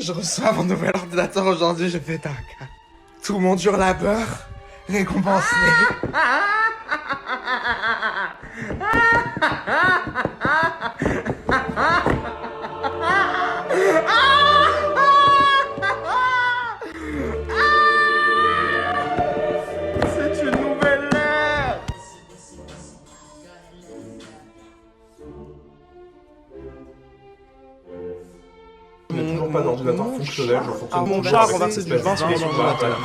Je reçois mon nouvel ordinateur aujourd'hui, je fais tac. Tout mon dur labeur récompensé. C'est une nouvelle ère. Je n'ai toujours pas d'ordinateur fonctionnel, je fonctionne mon toujours chat a avec renversé cette du vin espèce sur mon d'ordinateur.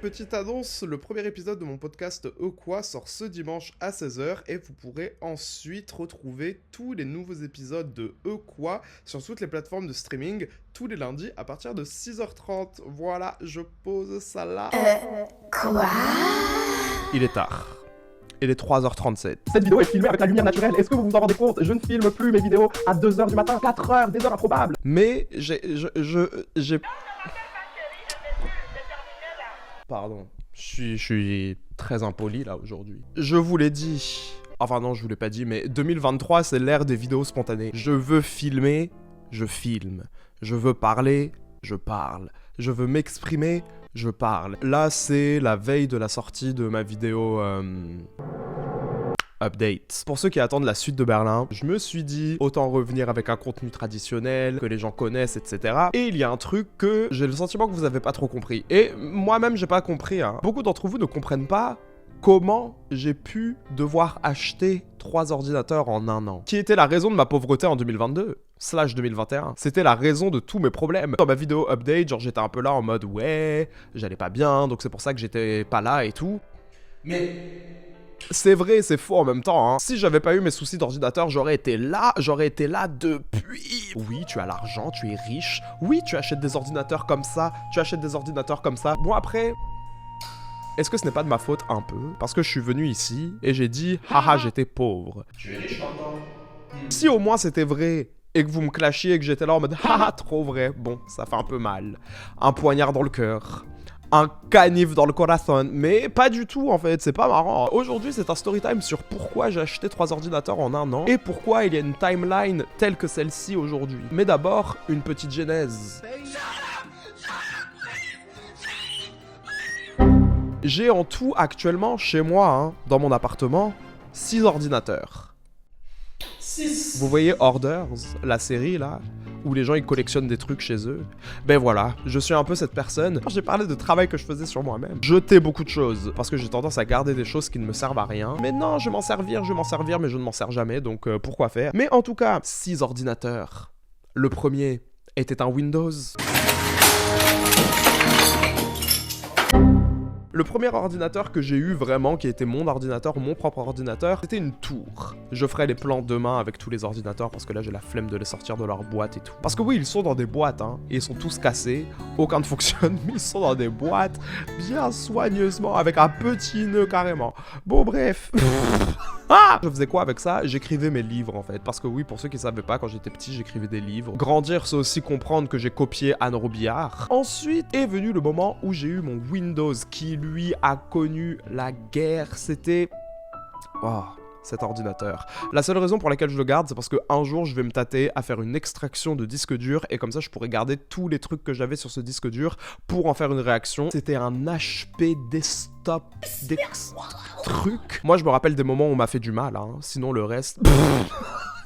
Petite annonce, le premier épisode de mon podcast Quoi sort ce dimanche à 16h et vous pourrez ensuite retrouver tous les nouveaux épisodes de Quoi sur toutes les plateformes de streaming tous les lundis à partir de 6h30. Voilà, je pose ça là. Quoi? Il est tard. Il est 3h37. Cette vidéo est filmée avec la lumière naturelle. Est-ce que vous vous en rendez compte? Je ne filme plus mes vidéos à 2h du matin, 4h, des heures improbables. Mais j'ai... Pardon, je suis très impoli là aujourd'hui. Je vous l'ai dit, enfin non je vous l'ai pas dit, mais 2023 c'est l'ère des vidéos spontanées. Je veux filmer, je filme. Je veux parler, je parle. Je veux m'exprimer, je parle. Là c'est la veille de la sortie de ma vidéo... update. Pour ceux qui attendent la suite de Berlin, je me suis dit autant revenir avec un contenu traditionnel que les gens connaissent, etc. Et il y a un truc que j'ai le sentiment que vous avez pas trop compris. Et moi-même j'ai pas compris. Hein. Beaucoup d'entre vous ne comprennent pas comment j'ai pu devoir acheter 3 ordinateurs en un an. Qui était la raison de ma pauvreté en 2022/2021. C'était la raison de tous mes problèmes. Dans ma vidéo update, genre j'étais un peu là en mode ouais, j'allais pas bien, donc c'est pour ça que j'étais pas là et tout. Mais... c'est vrai, c'est faux en même temps, hein. Si j'avais pas eu mes soucis d'ordinateur, j'aurais été là depuis. Oui, tu as l'argent, tu es riche. Oui, tu achètes des ordinateurs comme ça, tu achètes des ordinateurs comme ça. Bon après, est-ce que ce n'est pas de ma faute un peu? Parce que je suis venu ici et j'ai dit, haha, j'étais pauvre. Tu es riche maintenant. Si au moins c'était vrai et que vous me clashiez et que j'étais là en mode, haha, trop vrai, bon, ça fait un peu mal. Un poignard dans le cœur. Un canif dans le corazon, mais pas du tout en fait, c'est pas marrant. Aujourd'hui c'est un story time sur pourquoi j'ai acheté 3 ordinateurs en un an et pourquoi il y a une timeline telle que celle-ci aujourd'hui. Mais d'abord, une petite genèse. J'ai en tout actuellement chez moi, hein, dans mon appartement, 6 ordinateurs. 6. Vous voyez Orders, la série là où les gens ils collectionnent des trucs chez eux. Ben voilà, je suis un peu cette personne. J'ai parlé de travail que je faisais sur moi-même. Jeter beaucoup de choses, parce que j'ai tendance à garder des choses qui ne me servent à rien. Mais non, je vais m'en servir, mais je ne m'en sers jamais, donc pourquoi faire? Mais en tout cas, 6 ordinateurs. Le premier était un Windows. Le premier ordinateur que j'ai eu vraiment, qui était mon ordinateur, mon propre ordinateur, c'était une tour. Je ferai les plans demain avec tous les ordinateurs parce que là j'ai la flemme de les sortir de leur boîte et tout. Parce que oui, ils sont dans des boîtes, hein, et ils sont tous cassés, aucun ne fonctionne, mais ils sont dans des boîtes bien soigneusement, avec un petit nœud carrément. Bon bref. Ah! Je faisais quoi avec ça? J'écrivais mes livres en fait. Parce que oui, pour ceux qui ne savaient pas, quand j'étais petit, j'écrivais des livres. Grandir, c'est aussi comprendre que j'ai copié Anne Robillard. Ensuite est venu le moment où j'ai eu mon Windows qui, lui, a connu la guerre. C'était... oh, cet ordinateur. La seule raison pour laquelle je le garde, c'est parce qu'un jour, je vais me tâter à faire une extraction de disque dur et comme ça, je pourrais garder tous les trucs que j'avais sur ce disque dur pour en faire une réaction. C'était un HP desktop truc. Moi, je me rappelle des moments où on m'a fait du mal, hein. Sinon, le reste...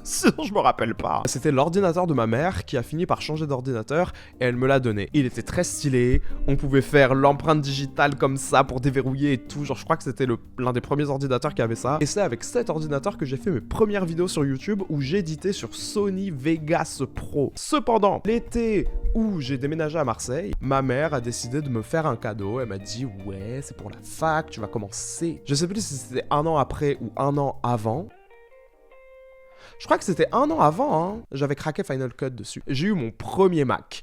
sinon, je me rappelle pas. C'était l'ordinateur de ma mère qui a fini par changer d'ordinateur et elle me l'a donné. Il était très stylé, on pouvait faire l'empreinte digitale comme ça pour déverrouiller et tout. Genre, je crois que c'était l'un des premiers ordinateurs qui avait ça. Et c'est avec cet ordinateur que j'ai fait mes premières vidéos sur YouTube où j'éditais sur Sony Vegas Pro. Cependant, l'été où j'ai déménagé à Marseille, ma mère a décidé de me faire un cadeau. Elle m'a dit, ouais, c'est pour la fac, tu vas commencer. Je sais plus si c'était un an après ou un an avant. Je crois que c'était un an avant, hein. J'avais craqué Final Cut dessus. J'ai eu mon premier Mac.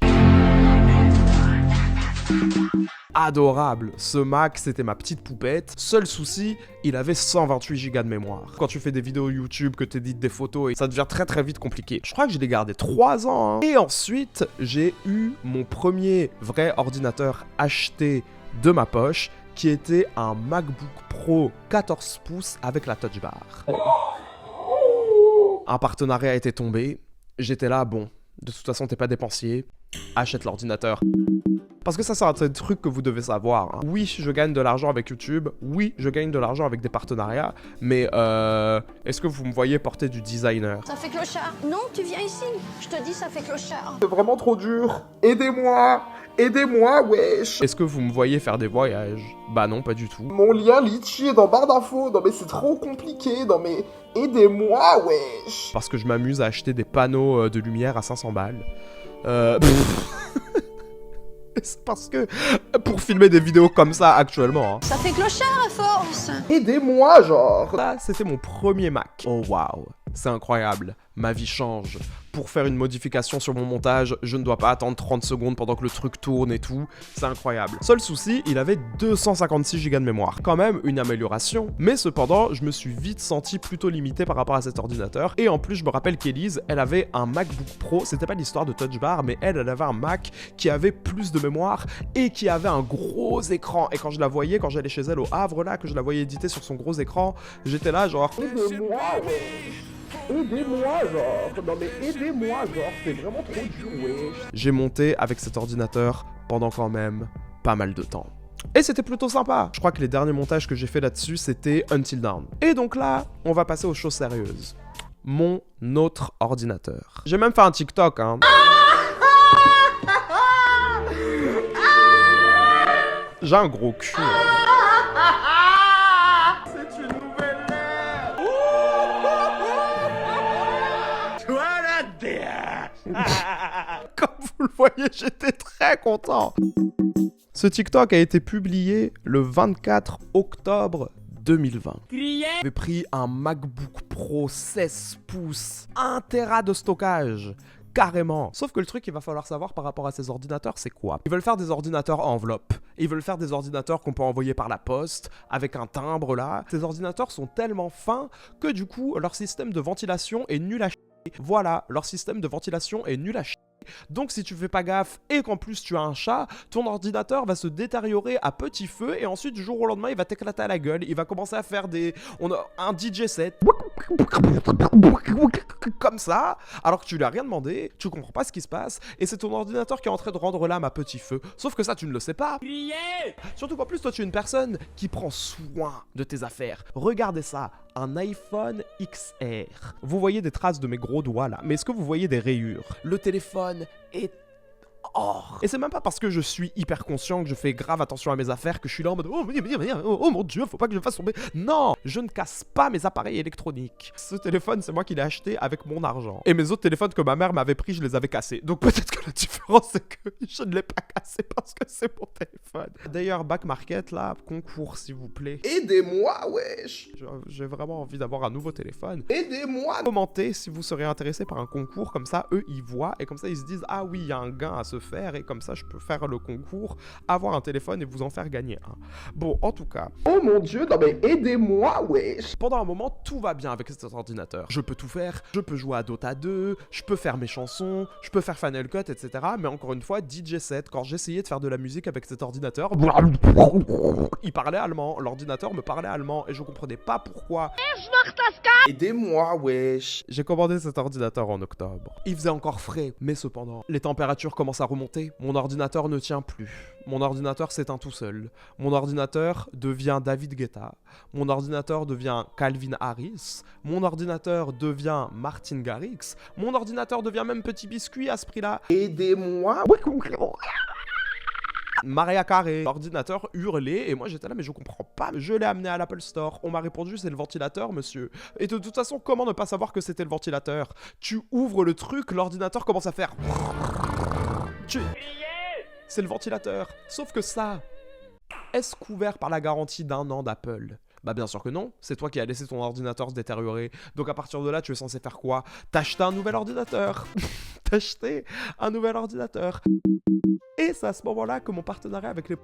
Adorable. Ce Mac, c'était ma petite poupette. Seul souci, il avait 128 Go de mémoire. Quand tu fais des vidéos YouTube, que tu édites des photos, ça devient très très vite compliqué. Je crois que je l'ai gardé 3 ans. Hein. Et ensuite, j'ai eu mon premier vrai ordinateur acheté de ma poche, qui était un MacBook Pro 14 pouces avec la Touch Bar. Un partenariat était tombé. J'étais là, bon, de toute façon t'es pas dépensier, achète l'ordinateur. Parce que ça c'est un truc que vous devez savoir. Hein. Oui, je gagne de l'argent avec YouTube, oui, je gagne de l'argent avec des partenariats, mais est-ce que vous me voyez porter du designer? Ça fait clochard. Non, tu viens ici. Je te dis, ça fait clochard. C'est vraiment trop dur. Aidez-moi. Aidez-moi, wesh. Est-ce que vous me voyez faire des voyages? Bah non, pas du tout. Mon lien Litchi est dans barre d'infos. Non mais c'est trop compliqué. Non mais aidez-moi, wesh. Parce que je m'amuse à acheter des panneaux de lumière à 500 balles. C'est parce que pour filmer des vidéos comme ça actuellement, hein. Ça fait clochard à force. Aidez-moi, genre. Là, c'était mon premier Mac. Oh waouh, c'est incroyable. Ma vie change. Pour faire une modification sur mon montage, je ne dois pas attendre 30 secondes pendant que le truc tourne et tout. C'est incroyable. Seul souci, il avait 256 Go de mémoire. Quand même une amélioration. Mais cependant, je me suis vite senti plutôt limité par rapport à cet ordinateur. Et en plus, je me rappelle qu'Elise, elle avait un MacBook Pro. C'était pas l'histoire de Touch Bar, mais elle avait un Mac qui avait plus de mémoire et qui avait un gros écran. Et quand je la voyais, quand j'allais chez elle au Havre, là, que je la voyais éditer sur son gros écran, j'étais là genre... Aidez-moi, wesh. Aidez-moi, genre. Non mais aidez-moi, genre. C'est vraiment trop dur, wesh. J'ai monté avec cet ordinateur pendant quand même pas mal de temps. Et c'était plutôt sympa. Je crois que les derniers montages que j'ai fait là-dessus, c'était Until Dawn. Et donc là, on va passer aux choses sérieuses. Mon autre ordinateur. J'ai même fait un TikTok, hein. J'ai un gros cul. C'est une nouvelle ère. Toi la DH. Comme vous le voyez, j'étais très content. Ce TikTok a été publié le 24 octobre 2020. J'avais pris un MacBook Pro 16 pouces, 1 Tera de stockage. Carrément. Sauf que le truc qu'il va falloir savoir par rapport à ces ordinateurs, c'est quoi? Ils veulent faire des ordinateurs enveloppe. Ils veulent faire des ordinateurs qu'on peut envoyer par la poste, avec un timbre là. Ces ordinateurs sont tellement fins que du coup, leur système de ventilation est nul à chier. Voilà, leur système de ventilation est nul à chier. Donc si tu fais pas gaffe et qu'en plus tu as un chat, ton ordinateur va se détériorer à petit feu et ensuite du jour au lendemain il va t'éclater à la gueule, il va commencer à faire un DJ set comme ça, alors que tu lui as rien demandé, tu comprends pas ce qui se passe et c'est ton ordinateur qui est en train de rendre l'âme à petit feu. Sauf que ça tu ne le sais pas. Surtout qu'en plus toi tu es une personne qui prend soin de tes affaires. Regardez ça, un iPhone XR. Vous voyez des traces de mes gros doigts là, mais est-ce que vous voyez des rayures? Le téléphone est or. Et c'est même pas parce que je suis hyper conscient que je fais grave attention à mes affaires que je suis là en mode oh mon dieu, faut pas que je fasse tomber. Non, je ne casse pas mes appareils électroniques. Ce téléphone, c'est moi qui l'ai acheté avec mon argent. Et mes autres téléphones que ma mère m'avait pris, je les avais cassés. Donc peut-être que la différence c'est que je ne l'ai pas cassé parce que c'est mon téléphone. D'ailleurs, Back Market là, concours s'il vous plaît. Aidez-moi, wesh. J'ai vraiment envie d'avoir un nouveau téléphone. Aidez-moi. Commentez si vous serez intéressé par un concours, comme ça eux ils voient et comme ça ils se disent ah oui il y a un gain à se faire et comme ça je peux faire le concours, avoir un téléphone et vous en faire gagner un. Bon en tout cas, Oh mon dieu, non mais aidez-moi, wesh. pendant un moment tout va bien avec cet ordinateur. Je peux tout faire, je peux jouer à Dota 2, je peux faire mes chansons, je peux faire Final Cut etc. Mais encore une fois DJ set, quand j'essayais de faire de la musique avec cet ordinateur, il parlait allemand, l'ordinateur me parlait allemand et je comprenais pas pourquoi. Aidez-moi, wesh. J'ai commandé cet ordinateur en octobre. Il faisait encore frais, mais cependant, les températures commencent à remonter. Mon ordinateur ne tient plus. Mon ordinateur s'éteint tout seul. Mon ordinateur devient David Guetta. Mon ordinateur devient Calvin Harris. Mon ordinateur devient Martin Garrix. Mon ordinateur devient même Petit Biscuit à ce prix-là. Aidez-moi. Maria Carré, l'ordinateur hurlait et moi j'étais là mais je comprends pas. Je l'ai amené à l'Apple Store, on m'a répondu c'est le ventilateur monsieur. Et de toute façon comment ne pas savoir que c'était le ventilateur? Tu ouvres le truc, l'ordinateur commence à faire... C'est le ventilateur. Sauf que ça, est-ce couvert par la garantie d'1 an d'Apple? Bah bien sûr que non, c'est toi qui as laissé ton ordinateur se détériorer. Donc à partir de là, tu es censé faire quoi? T'acheter un nouvel ordinateur. T'acheter un nouvel ordinateur. Et c'est à ce moment-là que mon partenariat avec les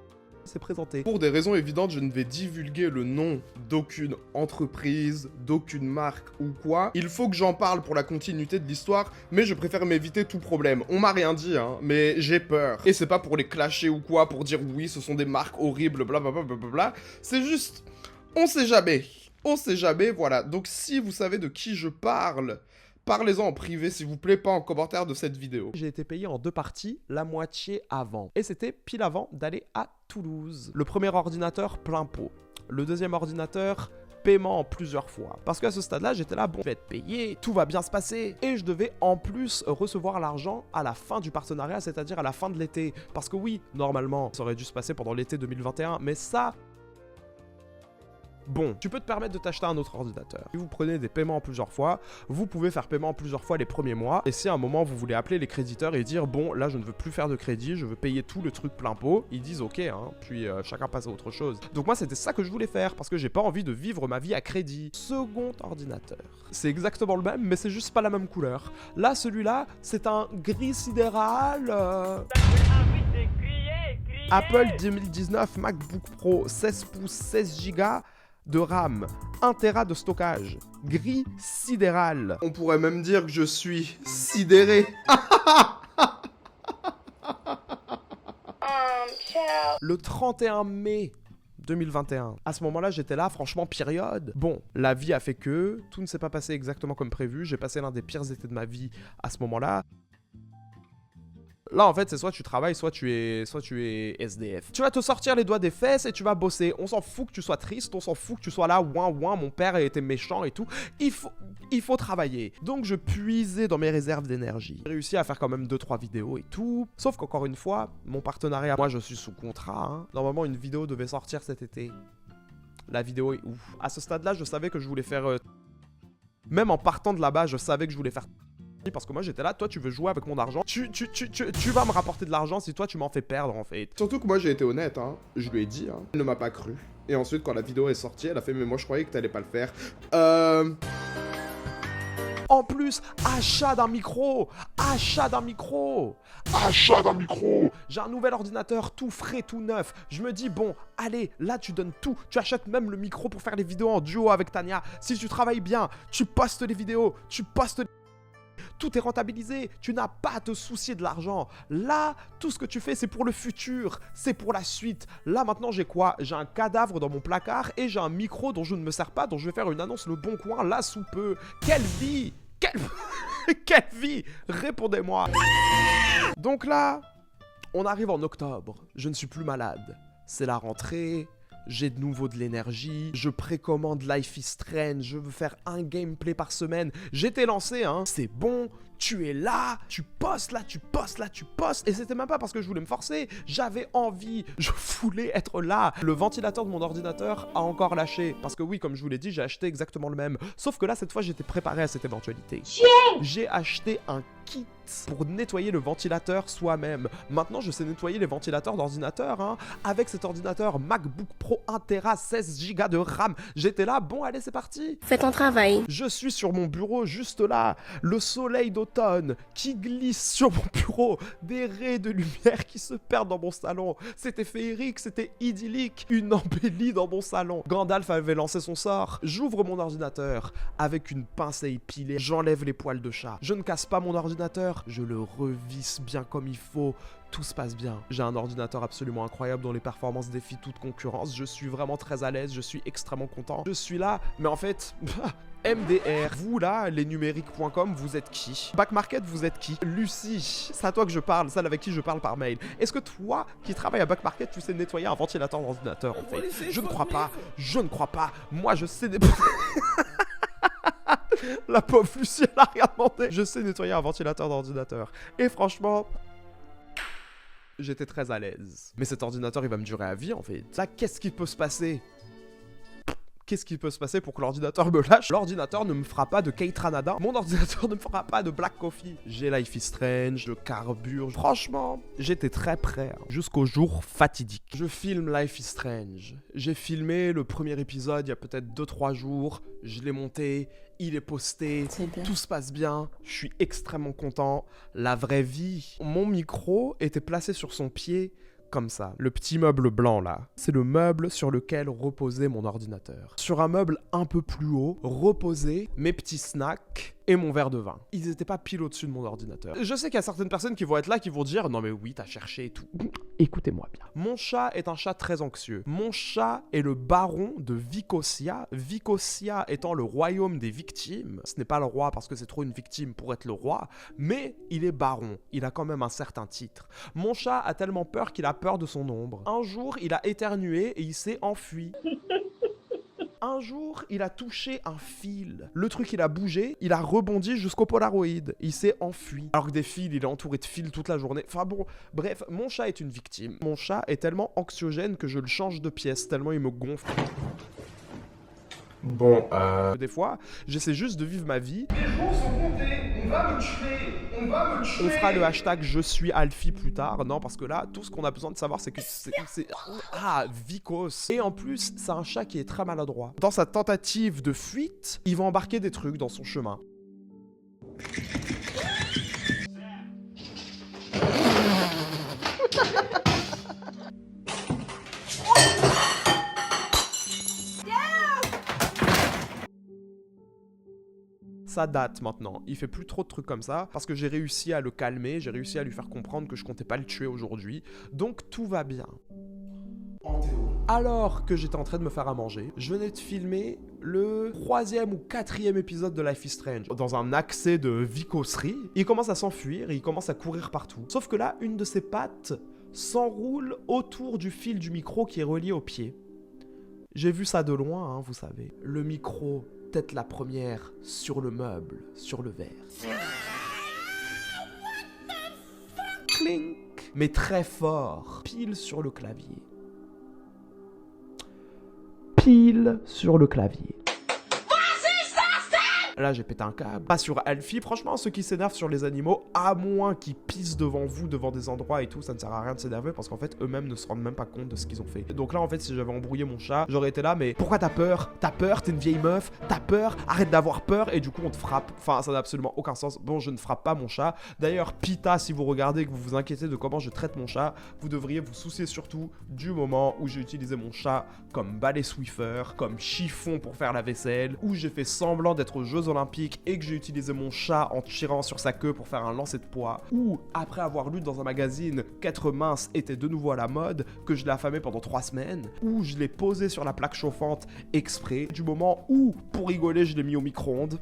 s'est présenté. Pour des raisons évidentes, je ne vais divulguer le nom d'aucune entreprise, d'aucune marque ou quoi. Il faut que j'en parle pour la continuité de l'histoire, mais je préfère m'éviter tout problème. On m'a rien dit, hein, mais j'ai peur. Et c'est pas pour les clasher ou quoi, pour dire oui, ce sont des marques horribles, blablabla, blablabla. C'est juste... On sait jamais. On sait jamais, voilà. Donc si vous savez de qui je parle, Parlez-en en privé, s'il vous plaît, pas en commentaire de cette vidéo. J'ai été payé en 2 parties, la moitié avant. Et c'était pile avant d'aller à Toulouse. Le premier ordinateur, plein pot. Le deuxième ordinateur, paiement en plusieurs fois. Parce qu'à ce stade-là, j'étais là, bon, je vais être payé, tout va bien se passer. Et je devais en plus recevoir l'argent à la fin du partenariat, c'est-à-dire à la fin de l'été. Parce que oui, normalement, ça aurait dû se passer pendant l'été 2021, mais ça... Bon, tu peux te permettre de t'acheter un autre ordinateur. Si vous prenez des paiements en plusieurs fois, vous pouvez faire paiement en plusieurs fois les premiers mois. Et si à un moment vous voulez appeler les créditeurs et dire bon, là je ne veux plus faire de crédit, je veux payer tout le truc plein pot, ils disent ok, hein, puis chacun passe à autre chose. Donc moi c'était ça que je voulais faire parce que j'ai pas envie de vivre ma vie à crédit. Second ordinateur. C'est exactement le même, mais c'est juste pas la même couleur. Là, celui-là, c'est un gris sidéral. Apple 2019 MacBook Pro 16 pouces 16 Go de RAM, 1 Tera de stockage, gris sidéral. On pourrait même dire que je suis sidéré. Le 31 mai 2021. À ce moment-là, j'étais là, franchement, période. Bon, la vie a fait que tout ne s'est pas passé exactement comme prévu. J'ai passé l'un des pires étés de ma vie à ce moment-là. Là, en fait, c'est soit tu travailles, soit tu es SDF. Tu vas te sortir les doigts des fesses et tu vas bosser. On s'en fout que tu sois triste, on s'en fout que tu sois là, ouin, ouin, mon père était méchant et tout. Il faut travailler. Donc, je puisais dans mes réserves d'énergie. J'ai réussi à faire quand même 2-3 vidéos et tout. Sauf qu'encore une fois, mon partenariat, moi, je suis sous contrat. Hein. Normalement, une vidéo devait sortir cet été. La vidéo est ouf. À ce stade-là, je savais que je voulais faire... Même en partant de là-bas, je savais que je voulais faire... Parce que moi j'étais là, toi tu veux jouer avec mon argent, tu vas me rapporter de l'argent si toi tu m'en fais perdre en fait. Surtout que moi j'ai été honnête, hein. Je lui ai dit, hein. Elle ne m'a pas cru. Et ensuite quand la vidéo est sortie, elle a fait mais moi je croyais que t'allais pas le faire. En plus, achat d'un micro. J'ai un nouvel ordinateur tout frais, tout neuf. Je me dis, bon, allez, là tu donnes tout. Tu achètes même le micro pour faire les vidéos en duo avec Tania. Si tu travailles bien, tu postes les vidéos, tout est rentabilisé, tu n'as pas à te soucier de l'argent. Là, tout ce que tu fais, c'est pour le futur, c'est pour la suite. Là, maintenant, j'ai quoi? J'ai un cadavre dans mon placard et j'ai un micro dont je ne me sers pas, dont je vais faire une annonce le bon coin, là, sous peu. Quelle vie! Quelle vie! Répondez-moi! Donc là, on arrive en octobre. Je ne suis plus malade. C'est la rentrée. J'ai de nouveau de l'énergie, je précommande Life is Strange, je veux faire un gameplay par semaine. J'étais lancé, hein. C'est bon, tu es là, tu postes là, tu postes là, tu postes. Et c'était même pas parce que je voulais me forcer, j'avais envie, je voulais être là. Le ventilateur de mon ordinateur a encore lâché. Parce que oui, comme je vous l'ai dit, j'ai acheté exactement le même. Sauf que là, cette fois, j'étais préparé à cette éventualité. J'ai acheté un kit pour nettoyer le ventilateur soi-même. Maintenant, je sais nettoyer les ventilateurs d'ordinateur, hein. Avec cet ordinateur MacBook Pro 1 Tera 16 Go de RAM. J'étais là, bon, allez, c'est parti. Fais ton travail. Je suis sur mon bureau, juste là. Le soleil d'automne qui glisse sur mon bureau. Des raies de lumière qui se perdent dans mon salon. C'était féerique, c'était idyllique. Une embellie dans mon salon. Gandalf avait lancé son sort. J'ouvre mon ordinateur. Avec une pince à épiler, j'enlève les poils de chat. Je ne casse pas mon ordinateur. Je le revisse bien comme il faut. Tout se passe bien. J'ai un ordinateur absolument incroyable dont les performances défient toute concurrence. Je suis vraiment très à l'aise. Je suis extrêmement content. Je suis là, mais en fait... MDR, vous là, lesnumériques.com, vous êtes qui? Back Market, vous êtes qui? Lucie, c'est à toi que je parle, celle avec qui je parle par mail. Est-ce que toi, qui travailles à Back Market, tu sais nettoyer un ventilateur d'ordinateur en fait? Je ne crois pas, je ne crois pas. Moi, je sais... La pauvre Lucie, elle a rien demandé. Je sais nettoyer un ventilateur d'ordinateur. Et franchement... j'étais très à l'aise. Mais cet ordinateur, il va me durer à vie en fait. Là, qu'est-ce qui peut se passer? Qu'est-ce qui peut se passer pour que l'ordinateur me lâche? L'ordinateur ne me fera pas de Kate Ranada. Mon ordinateur ne me fera pas de Black Coffee. J'ai Life is Strange, je carbure. Franchement, j'étais très prêt. Hein, jusqu'au jour fatidique. Je filme Life is Strange. J'ai filmé le premier épisode il y a peut-être 2-3 jours. Je l'ai monté, il est posté. Tout se passe bien. Je suis extrêmement content. La vraie vie. Mon micro était placé sur son pied. Comme ça, le petit meuble blanc là, c'est le meuble sur lequel reposait mon ordinateur. Sur un meuble un peu plus haut, reposaient mes petits snacks et mon verre de vin. Ils étaient pas pile au-dessus de mon ordinateur. Je sais qu'il y a certaines personnes qui vont être là, qui vont dire « Non mais oui, t'as cherché et tout. » Écoutez-moi bien. Mon chat est un chat très anxieux. Mon chat est le baron de Vicosia. Vicosia étant le royaume des victimes. Ce n'est pas le roi parce que c'est trop une victime pour être le roi, mais il est baron. Il a quand même un certain titre. Mon chat a tellement peur qu'il a peur de son ombre. Un jour, il a éternué et il s'est enfui. Un jour, il a touché un fil. Le truc, il a bougé, il a rebondi jusqu'au Polaroid. Il s'est enfui. Alors que des fils, il est entouré de fils toute la journée. Enfin bon, bref, mon chat est une victime. Mon chat est tellement anxiogène que je le change de pièce, tellement il me gonfle. Bon, Des fois, j'essaie juste de vivre ma vie. Les jours sont comptés, on va me tuer, on va me tuer. On fera le hashtag je suis Alfie plus tard. Non, parce que là, tout ce qu'on a besoin de savoir, c'est que c'est... Ah, Vicos. Et en plus, c'est un chat qui est très maladroit. Dans sa tentative de fuite, il va embarquer des trucs dans son chemin. Ça date maintenant, il fait plus trop de trucs comme ça, parce que j'ai réussi à le calmer, j'ai réussi à lui faire comprendre que je comptais pas le tuer aujourd'hui, donc tout va bien. Alors que j'étais en train de me faire à manger, je venais de filmer le 3e ou 4e épisode de Life is Strange. Dans un accès de vicosserie, il commence à s'enfuir et il commence à courir partout. Sauf que là, une de ses pattes s'enroule autour du fil du micro qui est relié au pied. J'ai vu ça de loin, hein, vous savez. Le micro, tête la première, sur le meuble, sur le verre. Clink. Mais très fort, pile sur le clavier. Pile sur le clavier. Là, j'ai pété un câble. Pas sur Alfie. Franchement, ceux qui s'énervent sur les animaux, à moins qu'ils pissent devant vous, devant des endroits et tout, ça ne sert à rien de s'énerver parce qu'en fait, eux-mêmes ne se rendent même pas compte de ce qu'ils ont fait. Donc là, en fait, si j'avais embrouillé mon chat, j'aurais été là, mais pourquoi t'as peur? T'as peur? T'es une vieille meuf? T'as peur? Arrête d'avoir peur et du coup, on te frappe. Enfin, ça n'a absolument aucun sens. Bon, je ne frappe pas mon chat. D'ailleurs, Pita, si vous regardez et que vous vous inquiétez de comment je traite mon chat, vous devriez vous soucier surtout du moment où j'ai utilisé mon chat comme balai Swiffer, comme chiffon pour faire la vaisselle, où j'ai fait semblant d'être aux Jeux Olympiques et que j'ai utilisé mon chat en tirant sur sa queue pour faire un lancer de poids, ou après avoir lu dans un magazine qu'être mince était de nouveau à la mode, que je l'ai affamé pendant 3 semaines, ou je l'ai posé sur la plaque chauffante exprès, du moment où, pour rigoler, je l'ai mis au micro-ondes,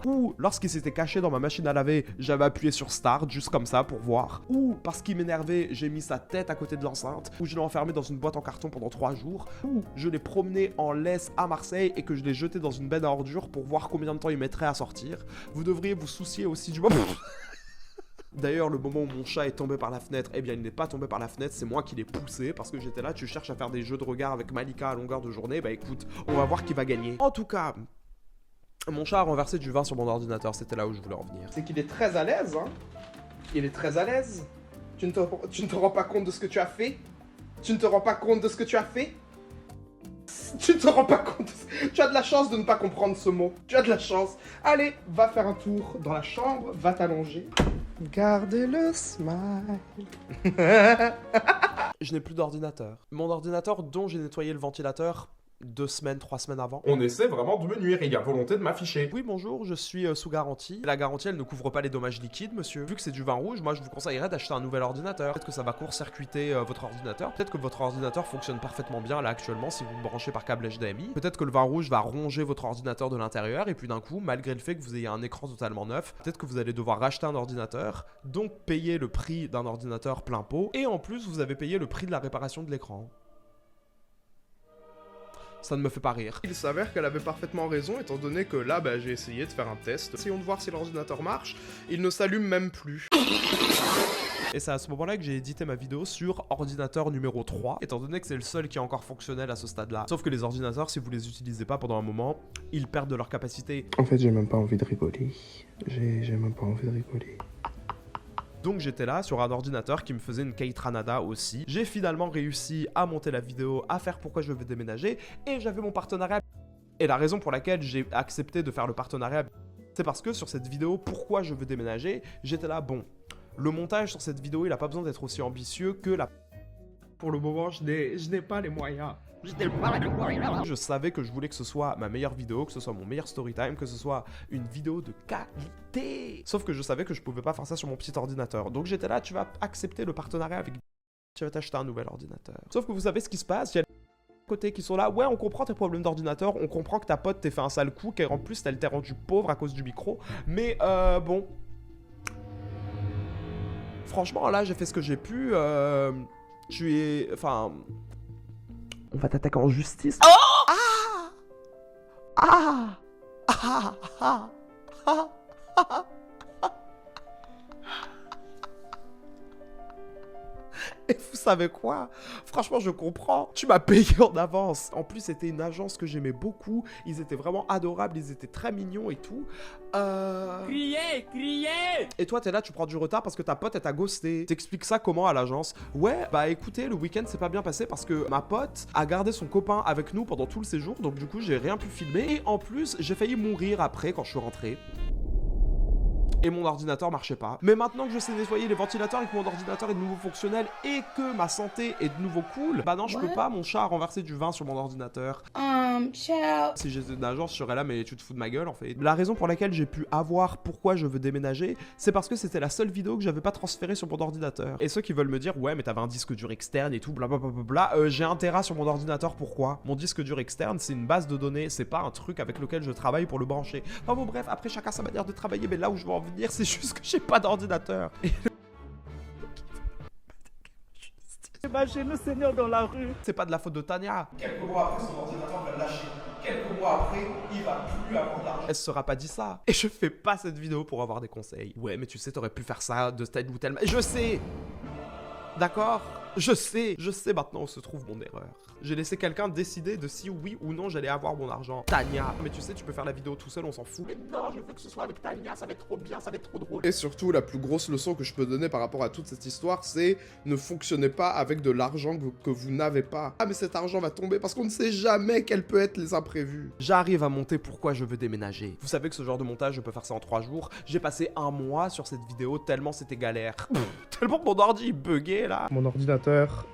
ou lorsqu'il s'était caché dans ma machine à laver, j'avais appuyé sur Start juste comme ça pour voir, ou parce qu'il m'énervait, j'ai mis sa tête à côté de l'enceinte, ou je l'ai enfermé dans une boîte en carton pendant 3 jours, ou je l'ai promené en laisse à Marseille et que je l'ai jeté dans une benne à ordures pour voir combien de temps il mettrait à sortir. Vous devriez vous soucier aussi du moment. D'ailleurs, le moment où mon chat est tombé par la fenêtre, eh bien, il n'est pas tombé par la fenêtre, c'est moi qui l'ai poussé parce que j'étais là, tu cherches à faire des jeux de regard avec Malika à longueur de journée, bah écoute, on va voir qui va gagner. En tout cas, mon chat a renversé du vin sur mon ordinateur, c'était là où je voulais en venir. C'est qu'il est très à l'aise, hein. Il est très à l'aise. Tu ne te rends pas compte de ce que tu as fait? Tu ne te rends pas compte de ce que tu as fait? Tu ne te rends pas compte. Tu as de la chance de ne pas comprendre ce mot. Tu as de la chance. Allez, va faire un tour dans la chambre, va t'allonger. Gardez le smile. Je n'ai plus d'ordinateur. Mon ordinateur dont j'ai nettoyé le ventilateur 2 semaines, 3 semaines avant. on essaie vraiment de me nuire, il y a volonté de m'afficher. Oui, bonjour, je suis sous garantie. La garantie, elle ne couvre pas les dommages liquides, monsieur. Vu que c'est du vin rouge, moi je vous conseillerais d'acheter un nouvel ordinateur. Peut-être que ça va court-circuiter votre ordinateur. Peut-être que votre ordinateur fonctionne parfaitement bien là actuellement si vous le branchez par câble HDMI. Peut-être que le vin rouge va ronger votre ordinateur de l'intérieur et puis d'un coup, malgré le fait que vous ayez un écran totalement neuf, peut-être que vous allez devoir racheter un ordinateur, donc payer le prix d'un ordinateur plein pot, et en plus vous avez payé le prix de la réparation de l'écran. Ça ne me fait pas rire. Il s'avère qu'elle avait parfaitement raison, étant donné que là, bah, j'ai essayé de faire un test. Essayons de voir si l'ordinateur marche. Il ne s'allume même plus. Et c'est à ce moment-là que j'ai édité ma vidéo sur ordinateur numéro 3, étant donné que c'est le seul qui est encore fonctionnel à ce stade-là. Sauf que les ordinateurs, si vous les utilisez pas pendant un moment, ils perdent de leur capacité. En fait, j'ai même pas envie de rigoler. J'ai même pas envie de rigoler. Donc j'étais là sur un ordinateur qui me faisait une Keitranada aussi. J'ai finalement réussi à monter la vidéo, à faire pourquoi je veux déménager, et j'avais mon partenariat. Et la raison pour laquelle j'ai accepté de faire le partenariat, c'est parce que sur cette vidéo, pourquoi je veux déménager, j'étais là, bon, le montage sur cette vidéo, il a pas besoin d'être aussi ambitieux que la... Pour le moment, je n'ai pas les moyens. Je savais que je voulais que ce soit ma meilleure vidéo, que ce soit mon meilleur story time, que ce soit une vidéo de qualité. Sauf que je savais que je pouvais pas faire ça sur mon petit ordinateur. Donc j'étais là, tu vas accepter le partenariat avec... Tu vas t'acheter un nouvel ordinateur. Sauf que vous savez ce qui se passe, il y a côté qui sont là, ouais, on comprend tes problèmes d'ordinateur, on comprend que ta pote t'ait fait un sale coup, qu'en plus elle t'ait rendu pauvre à cause du micro, mais bon... Franchement, là, j'ai fait ce que j'ai pu, tu es... Enfin... On va t'attaquer en justice. Oh ah ah ah ah ah. Et vous savez quoi? Franchement, je comprends. Tu m'as payé en avance. En plus, c'était une agence que j'aimais beaucoup. Ils étaient vraiment adorables. Ils étaient très mignons et tout. Criez! Et toi, t'es là, tu prends du retard parce que ta pote, elle t'a ghosté. T'expliques ça comment à l'agence? Ouais, bah écoutez, le week-end s'est pas bien passé parce que ma pote a gardé son copain avec nous pendant tout le séjour. Donc du coup, j'ai rien pu filmer. Et en plus, j'ai failli mourir après quand je suis rentré. Et mon ordinateur marchait pas. Mais maintenant que je sais nettoyer les ventilateurs et que mon ordinateur est de nouveau fonctionnel et que ma santé est de nouveau cool, bah non, je peux pas, mon chat a renversé du vin sur mon ordinateur. Ciao. Si j'étais une agence, je serais là, mais tu te fous de ma gueule en fait. La raison pour laquelle j'ai pu avoir pourquoi je veux déménager, c'est parce que c'était la seule vidéo que j'avais pas transférée sur mon ordinateur. Et ceux qui veulent me dire, ouais, mais t'avais un disque dur externe et tout, blablabla, j'ai 1 Tera sur mon ordinateur, pourquoi? Mon disque dur externe, c'est une base de données, c'est pas un truc avec lequel je travaille pour le brancher. Enfin bon, bref, après chacun sa manière de travailler, mais là où je veux en venir, c'est juste que j'ai pas d'ordinateur. Et Imaginez le Seigneur dans la rue. c'est pas de la faute de Tania. Quelques mois après, son ordinateur va le lâcher. Quelques mois après, il va plus avoir d'argent. Elle se sera pas dit ça. Et je fais pas cette vidéo pour avoir des conseils. Ouais, mais tu sais, t'aurais pu faire ça de telle ou telle... Je sais. D'accord? Je sais maintenant où se trouve mon erreur. J'ai laissé quelqu'un décider de si oui ou non j'allais avoir mon argent. Tania. Mais tu sais, tu peux faire la vidéo tout seul, on s'en fout. Mais non, je veux que ce soit avec Tania, ça va être trop bien, ça va être trop drôle. Et surtout, la plus grosse leçon que je peux donner par rapport à toute cette histoire, c'est ne fonctionnez pas avec de l'argent que vous n'avez pas. Ah, mais cet argent va tomber parce qu'on ne sait jamais quels peuvent être les imprévus. J'arrive à monter pourquoi je veux déménager. Vous savez que ce genre de montage, je peux faire ça en 3 jours. J'ai passé 1 mois sur cette vidéo tellement c'était galère. Tellement que mon ordi buguait là. Mon ordinateur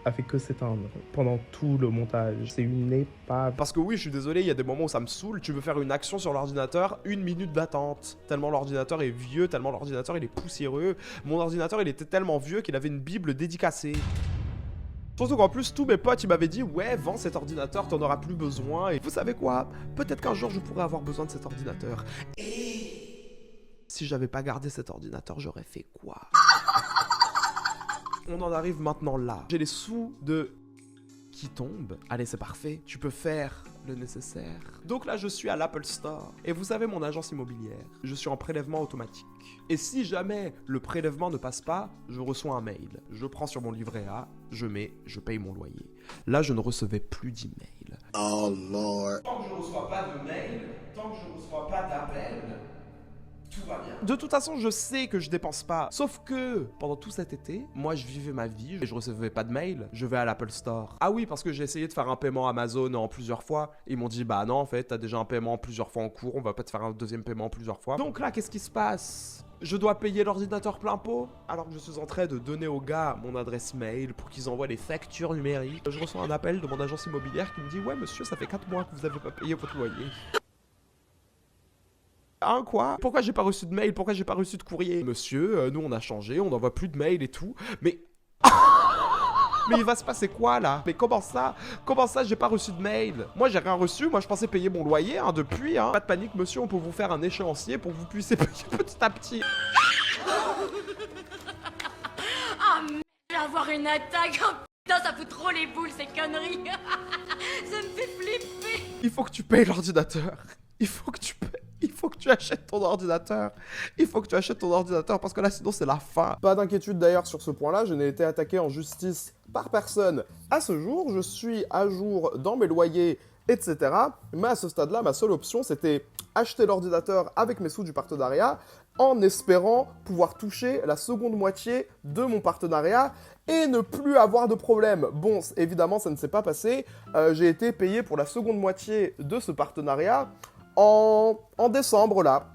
a fait que s'éteindre pendant tout le montage. C'est une épave. Parce que oui, je suis désolé, il y a des moments où ça me saoule. Tu veux faire une action sur l'ordinateur, 1 minute d'attente. Tellement l'ordinateur est vieux, tellement l'ordinateur il est poussiéreux. Mon ordinateur il était tellement vieux qu'il avait une bible dédicacée. Surtout qu'en plus, tous mes potes, ils m'avaient dit « Ouais, vends cet ordinateur, t'en auras plus besoin. » Et vous savez quoi? Peut-être qu'un jour, je pourrais avoir besoin de cet ordinateur. Et si j'avais pas gardé cet ordinateur, j'aurais fait quoi? On en arrive maintenant là. J'ai les sous de... qui tombent. Allez, c'est parfait. Tu peux faire le nécessaire. Donc là, je suis à l'Apple Store. Et vous savez, mon agence immobilière, je suis en prélèvement automatique. Et si jamais le prélèvement ne passe pas, je reçois un mail. Je prends sur mon livret A, je mets, je paye mon loyer. Là, je ne recevais plus d'email. Oh Lord. Tant que je ne reçois pas de mail, tant que je ne reçois pas d'appel, tout va bien. De toute façon, je sais que je dépense pas. Sauf que, pendant tout cet été, moi, je vivais ma vie et je recevais pas de mail. Je vais à l'Apple Store. Ah oui, parce que j'ai essayé de faire un paiement Amazon en plusieurs fois. Ils m'ont dit, bah non, en fait, t'as déjà un paiement plusieurs fois en cours. On va pas te faire un deuxième paiement plusieurs fois. Donc là, qu'est-ce qui se passe? Je dois payer l'ordinateur plein pot alors que je suis en train de donner aux gars mon adresse mail pour qu'ils envoient les factures numériques. Je reçois un appel de mon agence immobilière qui me dit, ouais, monsieur, ça fait 4 mois que vous avez pas payé votre loyer. Hein, quoi? Pourquoi j'ai pas reçu de mail? Pourquoi j'ai pas reçu de courrier? Monsieur, nous on a changé, on n'envoie plus de mail et tout. Mais... mais il va se passer quoi là? Mais comment ça? Comment ça j'ai pas reçu de mail? Moi j'ai rien reçu, moi je pensais payer mon loyer hein, depuis. Hein. Pas de panique monsieur, on peut vous faire un échéancier pour que vous puissiez payer petit à petit. Ah merde, je vais avoir une attaque. Oh putain, ça fout trop les boules ces conneries. Ça me fait flipper. Il faut que tu payes l'ordinateur. Il faut que tu payes. Il faut que tu achètes ton ordinateur. Il faut que tu achètes ton ordinateur parce que là sinon c'est la fin. Pas d'inquiétude d'ailleurs sur ce point-là, je n'ai été attaqué en justice par personne. À ce jour, je suis à jour dans mes loyers, etc. Mais à ce stade-là, ma seule option c'était acheter l'ordinateur avec mes sous du partenariat en espérant pouvoir toucher la seconde moitié de mon partenariat et ne plus avoir de problème. Bon, évidemment ça ne s'est pas passé. J'ai été payé pour la seconde moitié de ce partenariat en décembre là,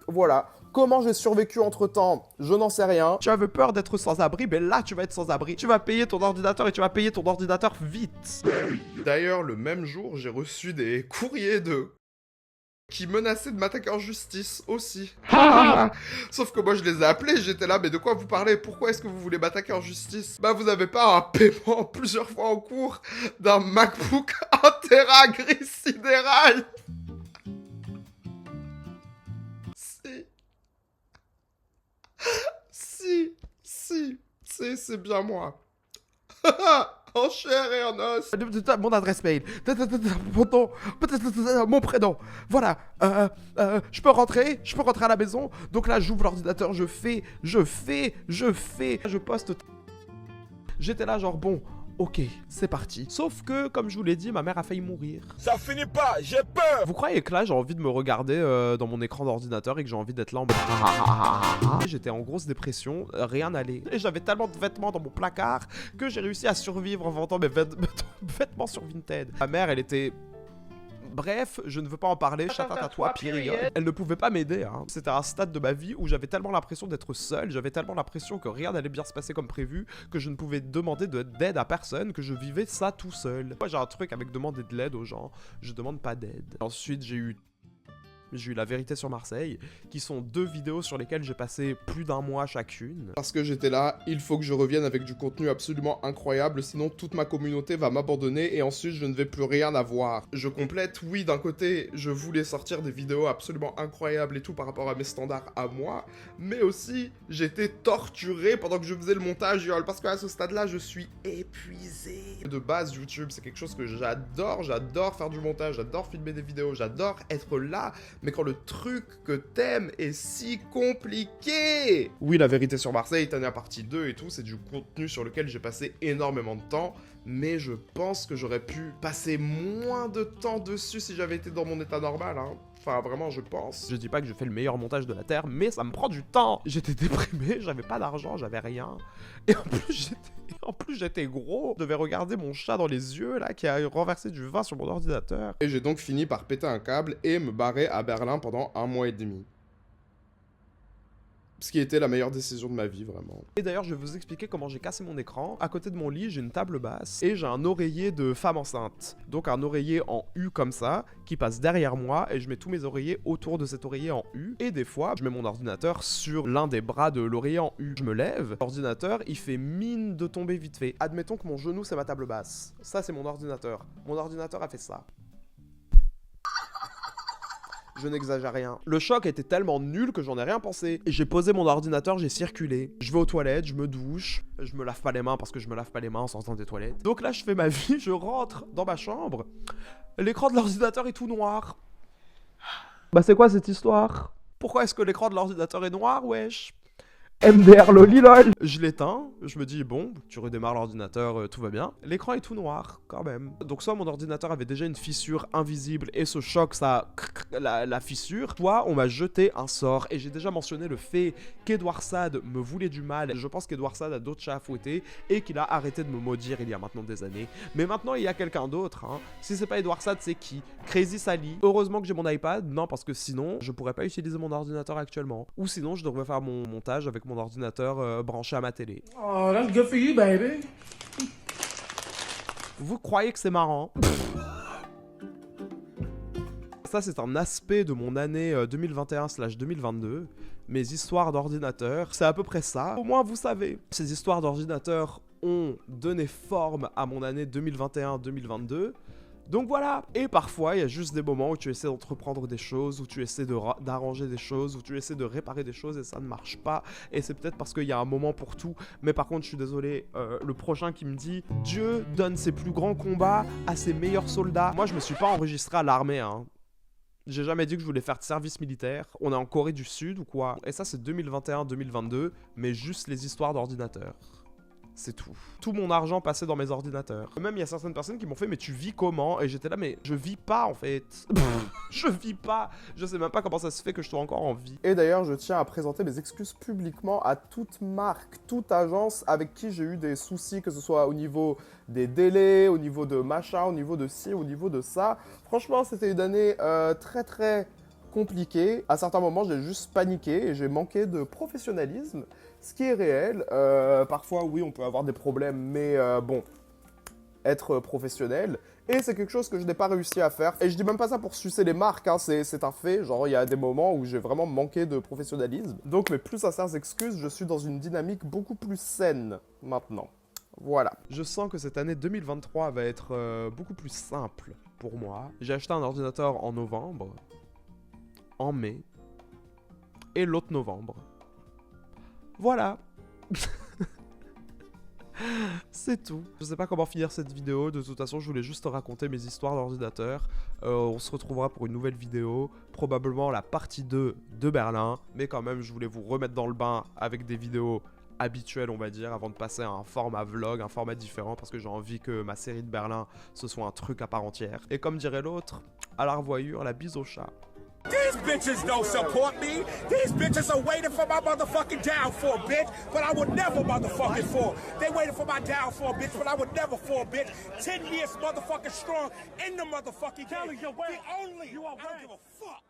voilà. Comment j'ai survécu entre-temps, je n'en sais rien. Tu avais peur d'être sans abri, mais là tu vas être sans abri. Tu vas payer ton ordinateur et tu vas payer ton ordinateur vite. D'ailleurs, le même jour, j'ai reçu des courriers qui menaçaient de m'attaquer en justice aussi. Sauf que moi je les ai appelés, j'étais là, mais de quoi vous parlez? Pourquoi est-ce que vous voulez m'attaquer en justice? Bah vous avez pas un paiement plusieurs fois en cours d'un MacBook 1 Tera gris sidéral? Si, c'est bien moi. En chair et en os. Mon adresse mail, mon nom, mon prénom. Voilà. Je peux rentrer à la maison. Donc là, j'ouvre l'ordinateur, je poste. J'étais là genre bon. Ok, c'est parti. Sauf que, comme je vous l'ai dit, ma mère a failli mourir. Ça finit pas, j'ai peur. Vous croyez que là, j'ai envie de me regarder dans mon écran d'ordinateur et que j'ai envie d'être là en mode... J'étais en grosse dépression, rien n'allait. Et j'avais tellement de vêtements dans mon placard que j'ai réussi à survivre en vendant mes vêtements sur Vinted. Ma mère, elle était... Bref, je ne veux pas en parler, chatat à toi, période. Elle ne pouvait pas m'aider, hein. C'était un stade de ma vie où j'avais tellement l'impression d'être seul, j'avais tellement l'impression que rien n'allait bien se passer comme prévu, que je ne pouvais demander d'aide à personne, que je vivais ça tout seul. Moi j'ai un truc avec demander de l'aide aux gens, je demande pas d'aide. Ensuite j'ai eu La Vérité sur Marseille, qui sont 2 vidéos sur lesquelles j'ai passé plus d'1 mois chacune. Parce que j'étais là, il faut que je revienne avec du contenu absolument incroyable, sinon toute ma communauté va m'abandonner et ensuite je ne vais plus rien avoir. Je complète, oui, d'un côté, je voulais sortir des vidéos absolument incroyables et tout par rapport à mes standards à moi, mais aussi, j'étais torturé pendant que je faisais le montage, parce qu'à ce stade-là, je suis épuisé. De base, YouTube, c'est quelque chose que j'adore faire du montage, j'adore filmer des vidéos, j'adore être là. Mais quand le truc que t'aimes est si compliqué... Oui, La Vérité sur Marseille, Tania partie 2 et tout, c'est du contenu sur lequel j'ai passé énormément de temps, mais je pense que j'aurais pu passer moins de temps dessus si j'avais été dans mon état normal, hein. Enfin, vraiment, je pense. Je dis pas que je fais le meilleur montage de la Terre, mais ça me prend du temps. J'étais déprimé, j'avais pas d'argent, j'avais rien. Et en plus, j'étais gros. Je devais regarder mon chat dans les yeux, là, qui a renversé du vin sur mon ordinateur. Et j'ai donc fini par péter un câble et me barrer à Berlin pendant 1 mois et demi. Ce qui était la meilleure décision de ma vie, vraiment. Et d'ailleurs, je vais vous expliquer comment j'ai cassé mon écran. À côté de mon lit, j'ai une table basse et j'ai un oreiller de femme enceinte. Donc un oreiller en U comme ça, qui passe derrière moi et je mets tous mes oreillers autour de cet oreiller en U. Et des fois, je mets mon ordinateur sur l'un des bras de l'oreiller en U. Je me lève, l'ordinateur, il fait mine de tomber vite fait. Admettons que mon genou, c'est ma table basse. Ça, c'est mon ordinateur. Mon ordinateur a fait ça. Je n'exagère rien. Le choc était tellement nul que j'en ai rien pensé. J'ai posé mon ordinateur, j'ai circulé. Je vais aux toilettes, je me douche. Je me lave pas les mains parce que je me lave pas les mains en sortant des toilettes. Donc là, je fais ma vie, je rentre dans ma chambre. L'écran de l'ordinateur est tout noir. Bah c'est quoi cette histoire? Pourquoi est-ce que l'écran de l'ordinateur est noir, wesh? MDR lolilol. Je l'éteins, je me dis bon, tu redémarres l'ordinateur, tout va bien. L'écran est tout noir, quand même. Donc soit mon ordinateur avait déjà une fissure invisible et ce choc, ça la fissure. Soit on m'a jeté un sort et j'ai déjà mentionné le fait qu'Edouard Sade me voulait du mal. Je pense qu'Edouard Sade a d'autres chats à fouetter et qu'il a arrêté de me maudire il y a maintenant des années. Mais maintenant il y a quelqu'un d'autre, hein. Si c'est pas Edouard Sade, c'est qui? Crazy Sally. Heureusement que j'ai mon iPad, non parce que sinon je pourrais pas utiliser mon ordinateur actuellement. Ou sinon je devrais faire mon montage avec mon ordinateur branché à ma télé. Oh, that's good for you, baby. Vous croyez que c'est marrant? Ça, c'est un aspect de mon année 2021/2022. Mes histoires d'ordinateur, c'est à peu près ça. Au moins, vous savez. Ces histoires d'ordinateur ont donné forme à mon année 2021/2022. Donc voilà, et parfois il y a juste des moments où tu essaies d'entreprendre des choses, où tu essaies d'arranger des choses, où tu essaies de réparer des choses et ça ne marche pas. Et c'est peut-être parce qu'il y a un moment pour tout, mais par contre je suis désolé, le prochain qui me dit « Dieu donne ses plus grands combats à ses meilleurs soldats ». Moi je me suis pas enregistré à l'armée, hein. J'ai jamais dit que je voulais faire de service militaire. On est en Corée du Sud ou quoi? Et ça c'est 2021-2022, mais juste les histoires d'ordinateur. C'est tout. Tout mon argent passait dans mes ordinateurs. Même il y a certaines personnes qui m'ont fait « Mais tu vis comment ?» Et j'étais là « Mais je vis pas en fait. » Je vis pas. Je sais même pas comment ça se fait que je sois encore en vie. Et d'ailleurs, je tiens à présenter mes excuses publiquement à toute marque, toute agence avec qui j'ai eu des soucis, que ce soit au niveau des délais, au niveau de machin, au niveau de ci, au niveau de ça. Franchement, c'était une année très compliqué. À certains moments, j'ai juste paniqué et j'ai manqué de professionnalisme, ce qui est réel. Parfois, oui, on peut avoir des problèmes, mais bon, être professionnel. Et c'est quelque chose que je n'ai pas réussi à faire. Et je dis même pas ça pour sucer les marques, hein, c'est un fait. Genre, il y a des moments où j'ai vraiment manqué de professionnalisme. Donc, mes plus sincères excuses, je suis dans une dynamique beaucoup plus saine maintenant. Voilà. Je sens que cette année 2023 va être beaucoup plus simple pour moi. J'ai acheté un ordinateur en novembre, en mai, et l'autre novembre. Voilà. C'est tout. Je sais pas comment finir cette vidéo, de toute façon je voulais juste raconter mes histoires d'ordinateur. On se retrouvera pour une nouvelle vidéo, probablement la partie 2 de Berlin, mais quand même je voulais vous remettre dans le bain avec des vidéos habituelles on va dire, avant de passer à un format vlog, un format différent, parce que j'ai envie que ma série de Berlin ce soit un truc à part entière. Et comme dirait l'autre, à la revoyure, la bise au chat. These bitches don't support me. These bitches are waiting for my motherfucking downfall, bitch. But I would never motherfucking fall. They waiting for my downfall, bitch. But I would never fall, bitch. 10 years motherfucking strong in the motherfucking game. The only. I don't give a fuck.